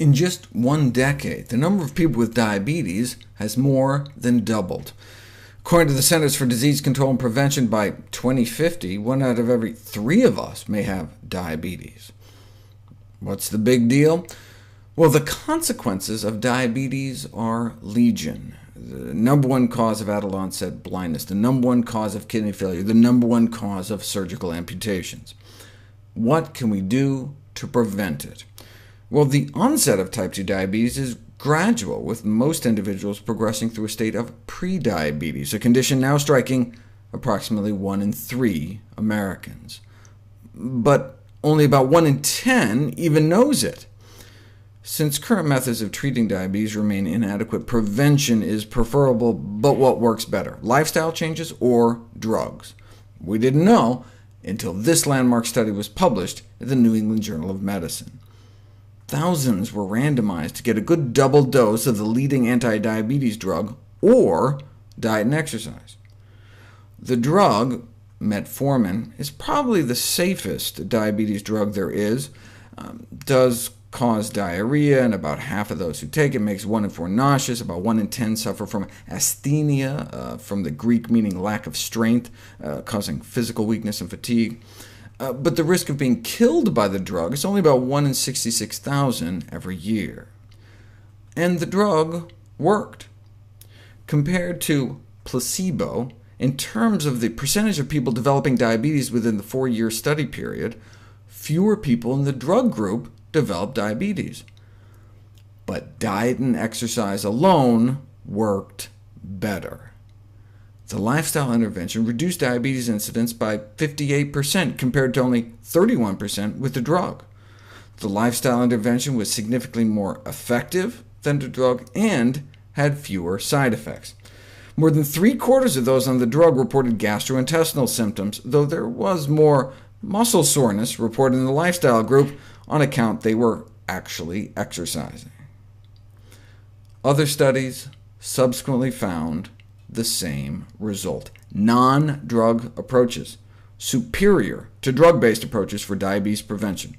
In just 1 decade, the number of people with diabetes has more than doubled. According to the Centers for Disease Control and Prevention, by 2050, 1 out of every 3 of us may have diabetes. What's the big deal? Well, the consequences of diabetes are legion. The #1 cause of adult-onset blindness, the #1 cause of kidney failure, the #1 cause of surgical amputations. What can we do to prevent it? Well, the onset of type 2 diabetes is gradual, with most individuals progressing through a state of prediabetes, a condition now striking approximately 1 in 3 Americans. But only about 1 in 10 even knows it. Since current methods of treating diabetes remain inadequate, prevention is preferable, but what works better, lifestyle changes or drugs? We didn't know until this landmark study was published in the New England Journal of Medicine. Thousands were randomized to get a good double dose of the leading anti-diabetes drug, or diet and exercise. The drug, metformin, is probably the safest diabetes drug there is. Does cause diarrhea, and about half of those who take it, makes 1 in 4 nauseous. About 1 in 10 suffer from asthenia, from the Greek meaning lack of strength, causing physical weakness and fatigue. But the risk of being killed by the drug is only about 1 in 66,000 every year. And the drug worked. Compared to placebo, in terms of the percentage of people developing diabetes within the 4-year study period, fewer people in the drug group developed diabetes. But diet and exercise alone worked better. The lifestyle intervention reduced diabetes incidence by 58%, compared to only 31% with the drug. The lifestyle intervention was significantly more effective than the drug and had fewer side effects. More than 3/4 of those on the drug reported gastrointestinal symptoms, though there was more muscle soreness reported in the lifestyle group on account they were actually exercising. Other studies subsequently found the same result. Non-drug approaches, superior to drug-based approaches for diabetes prevention.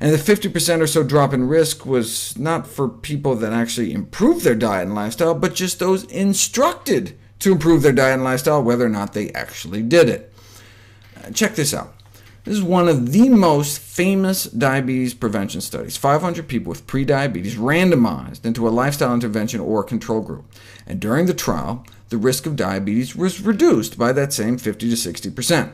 And the 50% or so drop in risk was not for people that actually improved their diet and lifestyle, but just those instructed to improve their diet and lifestyle, whether or not they actually did it. Check this out. This is one of the most famous diabetes prevention studies. 500 people with prediabetes randomized into a lifestyle intervention or control group. And during the trial, the risk of diabetes was reduced by that same 50 to 60%.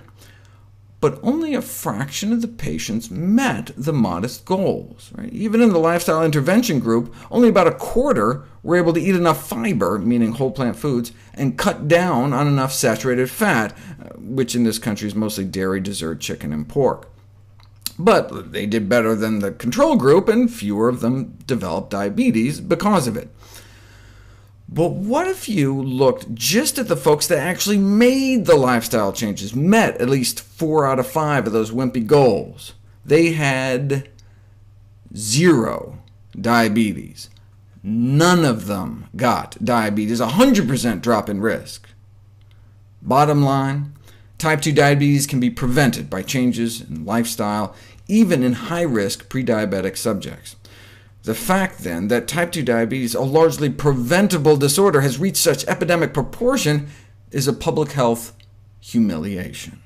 But only a fraction of the patients met the modest goals. Even in the lifestyle intervention group, only about a quarter were able to eat enough fiber, meaning whole plant foods, and cut down on enough saturated fat, which in this country is mostly dairy, dessert, chicken, and pork. But they did better than the control group, and fewer of them developed diabetes because of it. But what if you looked just at the folks that actually made the lifestyle changes, met at least 4 out of 5 of those wimpy goals? They had 0 diabetes. None of them got diabetes, 100% drop in risk. Bottom line, type 2 diabetes can be prevented by changes in lifestyle, even in high-risk prediabetic subjects. The fact, then, that type 2 diabetes, a largely preventable disorder, has reached such epidemic proportion is a public health humiliation.